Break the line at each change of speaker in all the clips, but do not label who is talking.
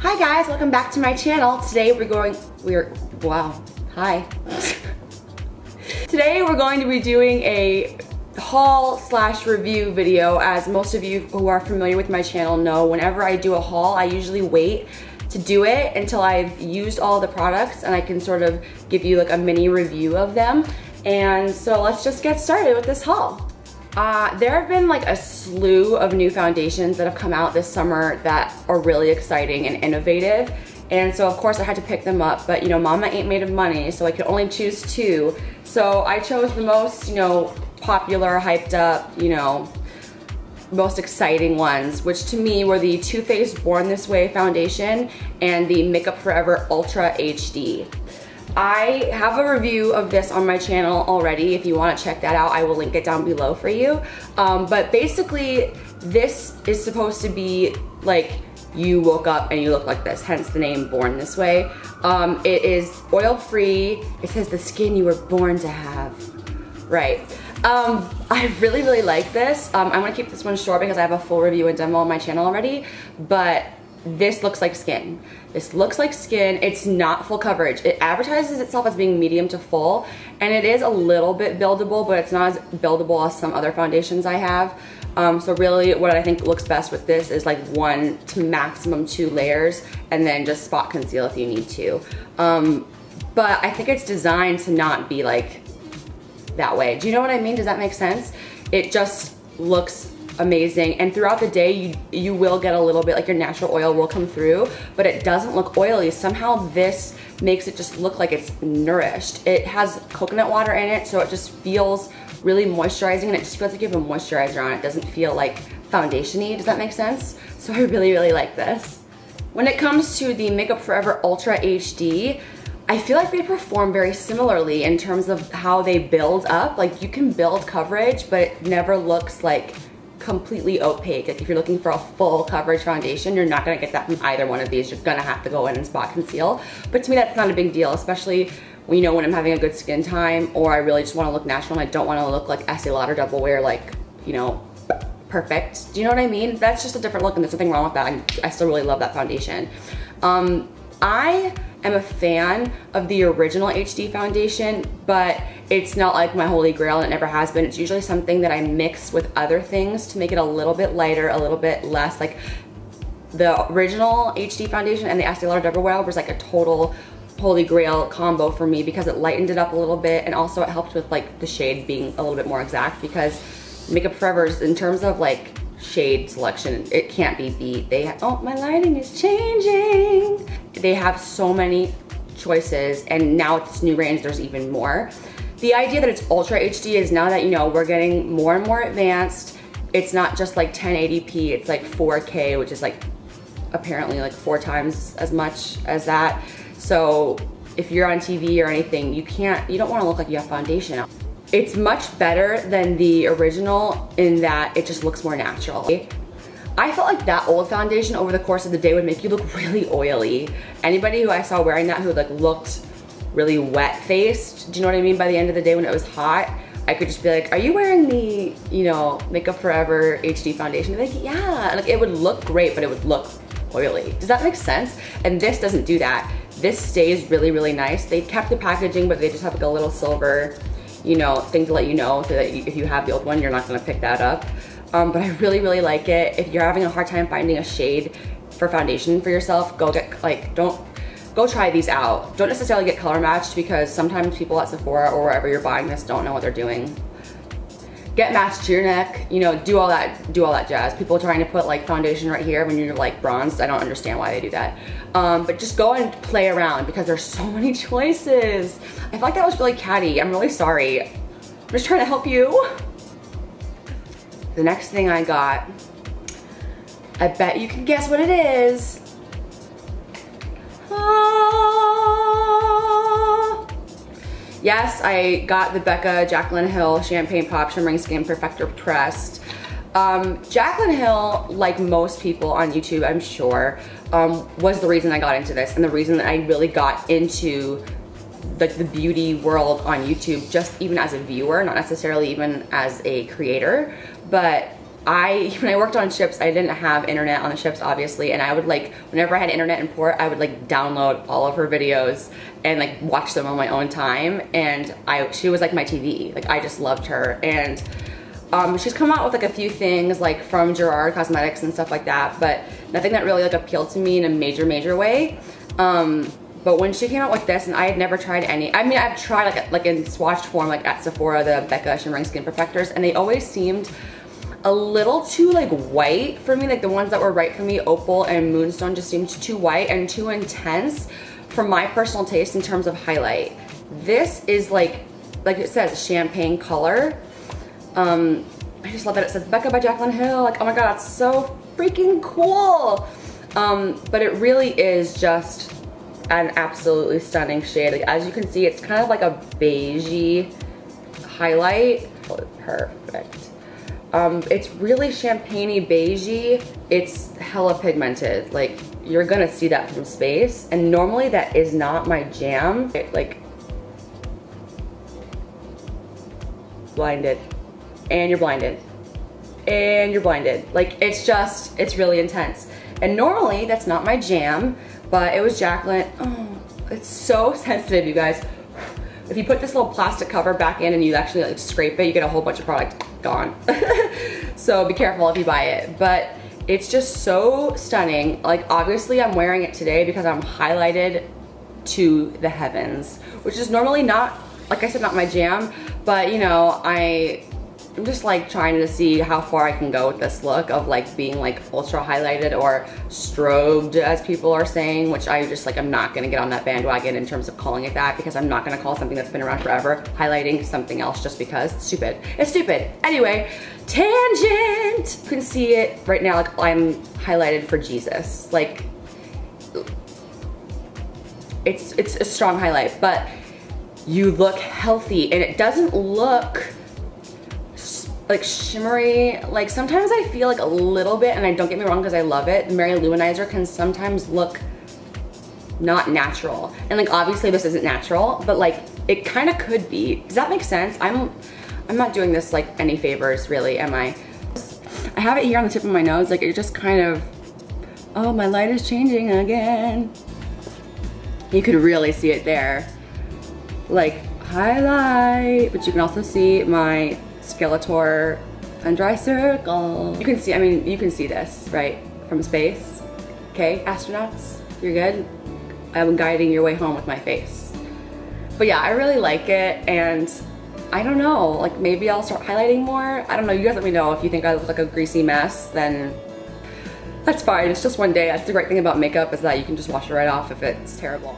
Hi guys, welcome back to my channel. Today hi. Today we're going to be doing a haul slash review video. As most of you who are familiar with my channel know, whenever I do a haul, I usually wait to do it until I've used all the products and I can sort of give you like a mini review of them. And so let's just get started with this haul. There have been like a slew of new foundations that have come out this summer that are really exciting and innovative. And so of course I had to pick them up, but you know, mama ain't made of money, so I could only choose two. So I chose the most, you know, popular, hyped up, you know, most exciting ones, which to me were the Too Faced Born This Way foundation and the Makeup Forever Ultra HD. I have a review of this on my channel already. If you want to check that out, I will link it down below for you. But basically, this is supposed to be like you woke up and you look like this, hence the name Born This Way. It is oil-free. It says the skin you were born to have. Right. I really like this. I'm gonna keep this one short because I have a full review and demo on my channel already, but this looks like skin. This looks like skin. It's not full coverage. It advertises itself as being medium to full, and it is a little bit buildable, but it's not as buildable as some other foundations I have. So really what I think looks best with this is like 1 to maximum 2 layers, and then just spot conceal if you need to. But I think it's designed to not be like that way. Do you know what I mean? Does that make sense? It just looks amazing, and throughout the day you will get a little bit, like your natural oil will come through, but it doesn't look oily. Somehow this makes it just look like it's nourished. It has coconut water in it, so it just feels really moisturizing, and it just feels like you have a moisturizer on. It doesn't feel like foundation-y. Does that make sense? So I really like this. When it comes to the Makeup Forever Ultra HD, I feel like they perform very similarly in terms of how they build up. Like, you can build coverage, but it never looks like completely opaque. Like if you're looking for a full coverage foundation, you're not gonna get that from either one of these. You're gonna have to go in and spot conceal. But to me, that's not a big deal, especially when, you know, when I'm having a good skin time, or I really just wanna look natural and I don't wanna look like Estee Lauder Double Wear, like, you know, perfect. Do you know what I mean? That's just a different look, and there's nothing wrong with that. I still really love that foundation. I am a fan of the original HD foundation, but it's not like my holy grail, and it never has been. It's usually something that I mix with other things to make it a little bit lighter, a little bit less. Like the original HD foundation and the Estee Lauder Double Wear was like a total holy grail combo for me, because it lightened it up a little bit, and also it helped with like the shade being a little bit more exact, because Makeup Forever's, in terms of like shade selection, it can't be beat. They have, oh, my lighting is changing. They have so many choices, and now with this new range, there's even more. The idea that it's Ultra HD is now that, you know, we're getting more and more advanced. It's not just like 1080p, it's like 4K, which is like apparently like 4 times as much as that. So if you're on TV or anything, you don't wanna look like you have foundation. It's much better than the original in that it just looks more natural. I felt like that old foundation over the course of the day would make you look really oily. Anybody who I saw wearing that who like looked really wet-faced, do you know what I mean? By the end of the day when it was hot, I could just be like, are you wearing the, you know, Makeup Forever HD foundation? They're like, yeah. Like, it would look great, but it would look oily. Does that make sense? And this doesn't do that. This stays really nice. They kept the packaging, but they just have like a little silver, you know, thing to let you know, so that if you have the old one, you're not gonna pick that up. But I really like it. If you're having a hard time finding a shade for foundation for yourself, go get, like, go try these out. Don't necessarily get color matched, because sometimes people at Sephora or wherever you're buying this don't know what they're doing. Get matched to your neck, you know, do all that jazz. People trying to put like foundation right here when you're like bronzed, I don't understand why they do that. But just go and play around, because there's so many choices. I feel like that was really catty. I'm really sorry. I'm just trying to help you. The next thing I got, I bet you can guess what it is. Yes, I got the Becca Champagne Pop Shimmering Skin Perfector Pressed. Jaclyn Hill, like most people on YouTube, I'm sure, was the reason I got into this, and the reason that I really got into like the beauty world on YouTube, just even as a viewer, not necessarily even as a creator. But when I worked on ships, I didn't have internet on the ships, obviously, and I would like, whenever I had internet in port, I would like download all of her videos and like watch them on my own time, and she was like my TV. Like, I just loved her, and she's come out with like a few things like from Gerard Cosmetics and stuff like that, but nothing that really like appealed to me in a major way. But when she came out with this, and I had never tried any, I mean, I've tried like in swatched form, like at Sephora, the Becca Champagne Skin Perfectors, and they always seemed a little too like white for me. Like the ones that were right for me, Opal and Moonstone, just seemed too white and too intense for my personal taste in terms of highlight. This is like it says, champagne color. I just love that it says Becca by Jaclyn Hill. Like, oh my god, that's so freaking cool. But it really is just an absolutely stunning shade. Like, as you can see, it's kind of like a beigey highlight. Perfect. It's really champagne-y beigey. It's hella pigmented. Like, you're gonna see that from space, and normally that is not my jam. Blinded, and you're blinded, and you're blinded. Like, it's really intense, and normally that's not my jam, but it was Jaclyn. Oh, it's so sensitive, you guys. If you put this little plastic cover back in and you actually like scrape it, you get a whole bunch of product gone. So be careful if you buy it, but it's just so stunning. Like, obviously I'm wearing it today because I'm highlighted to the heavens, which is normally not, like I said, not my jam, but you know, I'm just like trying to see how far I can go with this look of like being like ultra highlighted or strobed, as people are saying, which I just like, I'm not gonna get on that bandwagon in terms of calling it that, because I'm not gonna call something that's been around forever highlighting something else just because. It's stupid. It's stupid. Anyway, tangent. You can see it right now, like I'm highlighted for Jesus. Like, it's a strong highlight, but you look healthy, and it doesn't look like shimmery. Like, sometimes I feel like a little bit, and I don't get me wrong because I love it, the Mary Luminizer can sometimes look not natural. And like, obviously this isn't natural, but like it kind of could be. Does that make sense? I'm not doing this like any favors really, am I? I have it here on the tip of my nose. Like, it just kind of, oh, my light is changing again. You could really see it there. Like, highlight, but you can also see my Skeletor under eye circle. You can see, I mean, you can see this, right, from space. Okay, astronauts, you're good? I'm guiding your way home with my face. But yeah, I really like it, and I don't know, like maybe I'll start highlighting more. I don't know, you guys let me know if you think I look like a greasy mess, then that's fine. It's just one day. That's the great thing about makeup, is that you can just wash it right off if it's terrible.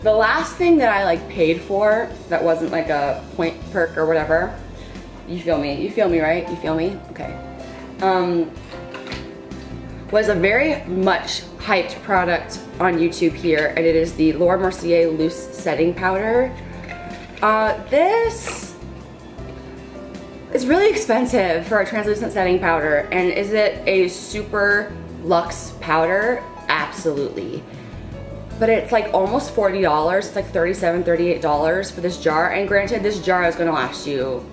The last thing that I like paid for that wasn't like a point perk or whatever, you feel me, right? You feel me? Okay. Was a very much hyped product on YouTube here, and it is the Laura Mercier Loose Setting Powder. This is really expensive for a translucent setting powder, and is it a super luxe powder? Absolutely. But it's like almost $40. It's like $37, $38 for this jar, and granted, this jar is gonna last you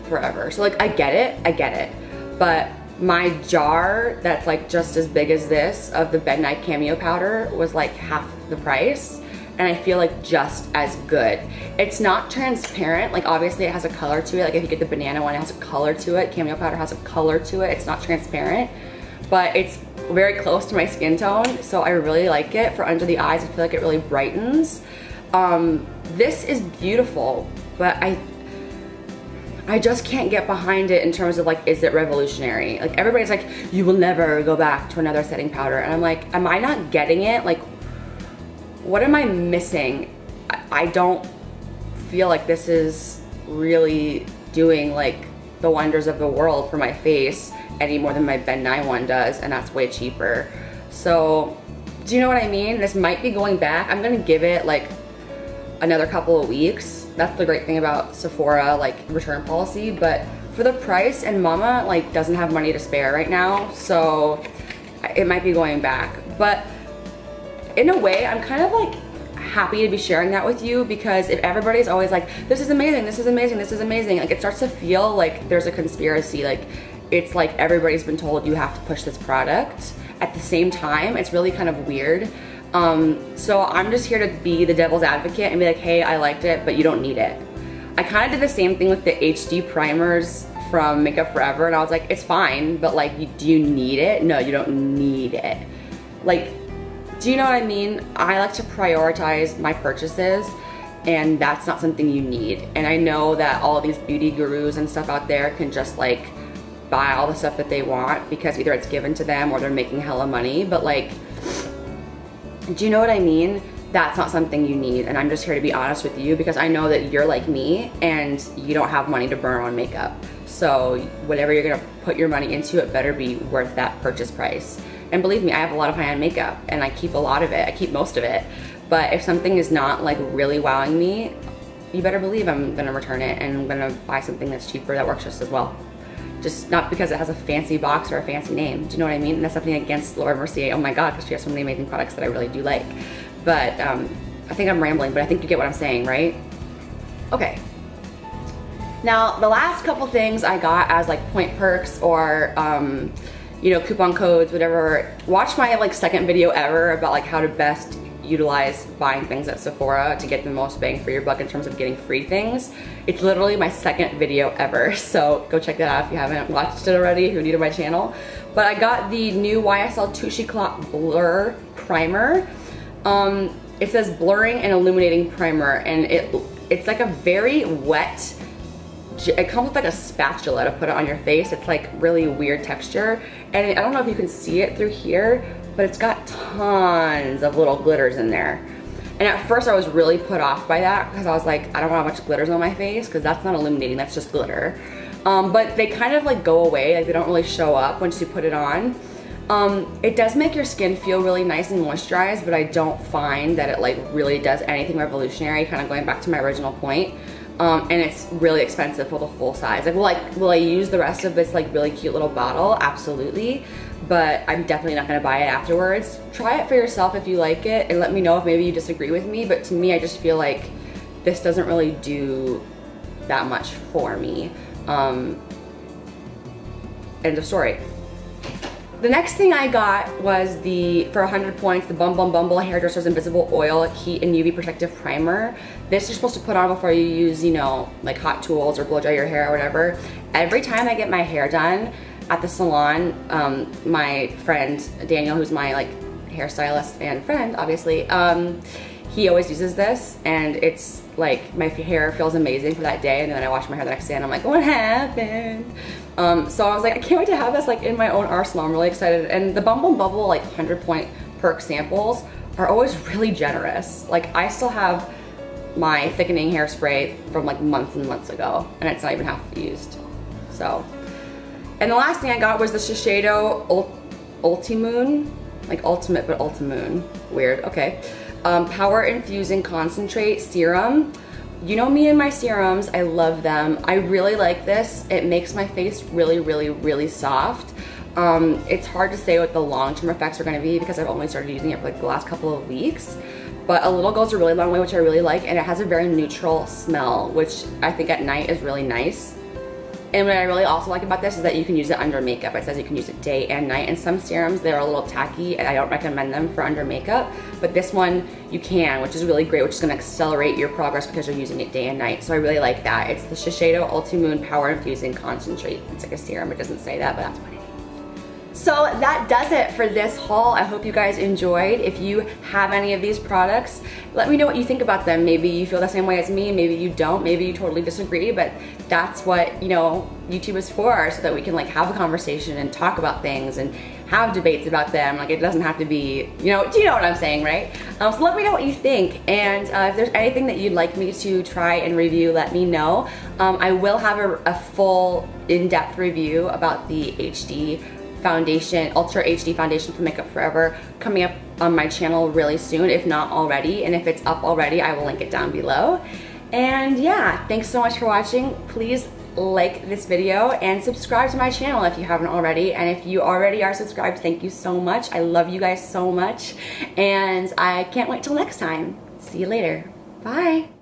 forever. So like, I get it, but my jar that's like just as big as this of the Bed Night Cameo powder was like half the price, and I feel like just as good. It's not transparent, like obviously it has a color to it. Like if you get the banana one, it has a color to it. Cameo powder has a color to it. It's not transparent, but it's very close to my skin tone, so I really like it. For under the eyes, I feel like it really brightens. This is beautiful, but I just can't get behind it in terms of like, is it revolutionary? Like, everybody's like, you will never go back to another setting powder. And I'm like, am I not getting it? Like, what am I missing? I don't feel like this is really doing like the wonders of the world for my face any more than my Ben Nye one does, and that's way cheaper. So, do you know what I mean? This might be going back. I'm gonna give it like another couple of weeks. That's the great thing about Sephora, like return policy, but for the price, and Mama like doesn't have money to spare right now, so it might be going back. But in a way, I'm kind of like happy to be sharing that with you, because if everybody's always like, this is amazing, this is amazing, this is amazing, like it starts to feel like there's a conspiracy. Like, it's like everybody's been told you have to push this product. At the same time, it's really kind of weird. So I'm just here to be the devil's advocate and be like, hey, I liked it, but you don't need it. I kind of did the same thing with the HD primers from Makeup Forever, and I was like, it's fine, but like, do you need it? No, you don't need it. Like, do you know what I mean? I like to prioritize my purchases, and that's not something you need. And I know that all these beauty gurus and stuff out there can just like buy all the stuff that they want because either it's given to them or they're making hella money, but like, do you know what I mean? That's not something you need, and I'm just here to be honest with you because I know that you're like me and you don't have money to burn on makeup. So whatever you're gonna put your money into, it better be worth that purchase price. And believe me, I have a lot of high-end makeup and I keep a lot of it. I keep most of it. But if something is not like really wowing me, you better believe I'm gonna return it and I'm gonna buy something that's cheaper that works just as well. Just not because it has a fancy box or a fancy name. Do you know what I mean? And that's nothing against Laura Mercier. Oh my God, because she has so many amazing products that I really do like. But I think I'm rambling, but I think you get what I'm saying, right? Okay. Now, the last couple things I got as like point perks or you know, coupon codes, whatever. Watch my like second video ever about like how to best utilize buying things at Sephora to get the most bang for your buck in terms of getting free things. It's literally my second video ever, so go check that out if you haven't watched it already, who are new to my channel. But I got the new YSL Blur Primer. It says blurring and illuminating primer, and it's like a very wet, it comes with like a spatula to put it on your face. It's like really weird texture, and I don't know if you can see it through here, but it's got tons of little glitters in there. And at first I was really put off by that because I was like, I don't want much glitters on my face because that's not illuminating, that's just glitter. But they kind of like go away, like they don't really show up once you put it on. It does make your skin feel really nice and moisturized, but I don't find that it like really does anything revolutionary, kind of going back to my original point. And it's really expensive for the full size. Like, will I use the rest of this like really cute little bottle? Absolutely. But I'm definitely not gonna buy it afterwards. Try it for yourself if you like it and let me know if maybe you disagree with me, but to me, I just feel like this doesn't really do that much for me. End of story. The next thing I got was for 100 points, the Bumble Hairdresser's Invisible Oil Heat and UV Protective Primer. This you're supposed to put on before you use, you know, like hot tools or blow dry your hair or whatever. Every time I get my hair done at the salon, my friend Daniel, who's my like hairstylist and friend, obviously, he always uses this, and it's like my hair feels amazing for that day, and then I wash my hair the next day and I'm like, what happened? So I was like, I can't wait to have this like in my own arsenal. I'm really excited. And the Bumble like 100 point perk samples are always really generous. Like I still have my thickening hairspray from like months and months ago, and it's not even half used. So, and the last thing I got was the Shiseido Ultimoon, like ultimate but Ultimoon, weird, okay. Power Infusing Concentrate Serum. You know me and my serums, I love them. I really like this. It makes my face really, really, really soft. It's hard to say what the long-term effects are gonna be because I've only started using it for like the last couple of weeks. But a little goes a really long way, which I really like, and it has a very neutral smell, which I think at night is really nice. And what I really also like about this is that you can use it under makeup. It says you can use it day and night, and some serums, they're a little tacky and I don't recommend them for under makeup, but this one you can, which is really great, which is gonna accelerate your progress because you're using it day and night. So I really like that. It's the Shiseido Ultimoon Power Infusing Concentrate. It's like a serum, it doesn't say that, but that's what it is. So that does it for this haul. I hope you guys enjoyed. If you have any of these products, let me know what you think about them. Maybe you feel the same way as me, maybe you don't, maybe you totally disagree, but that's what, you know, YouTube is for, so that we can like have a conversation and talk about things and have debates about them. Like it doesn't have to be, you know, do you know what I'm saying, right? So let me know what you think, and if there's anything that you'd like me to try and review, let me know. I will have a full in-depth review about the HD foundation, Ultra HD foundation from Makeup Forever, coming up on my channel really soon, if not already. And if it's up already, I will link it down below. And yeah, thanks so much for watching. Please like this video and subscribe to my channel if you haven't already. And if you already are subscribed, thank you so much. I love you guys so much. And I can't wait till next time. See you later. Bye.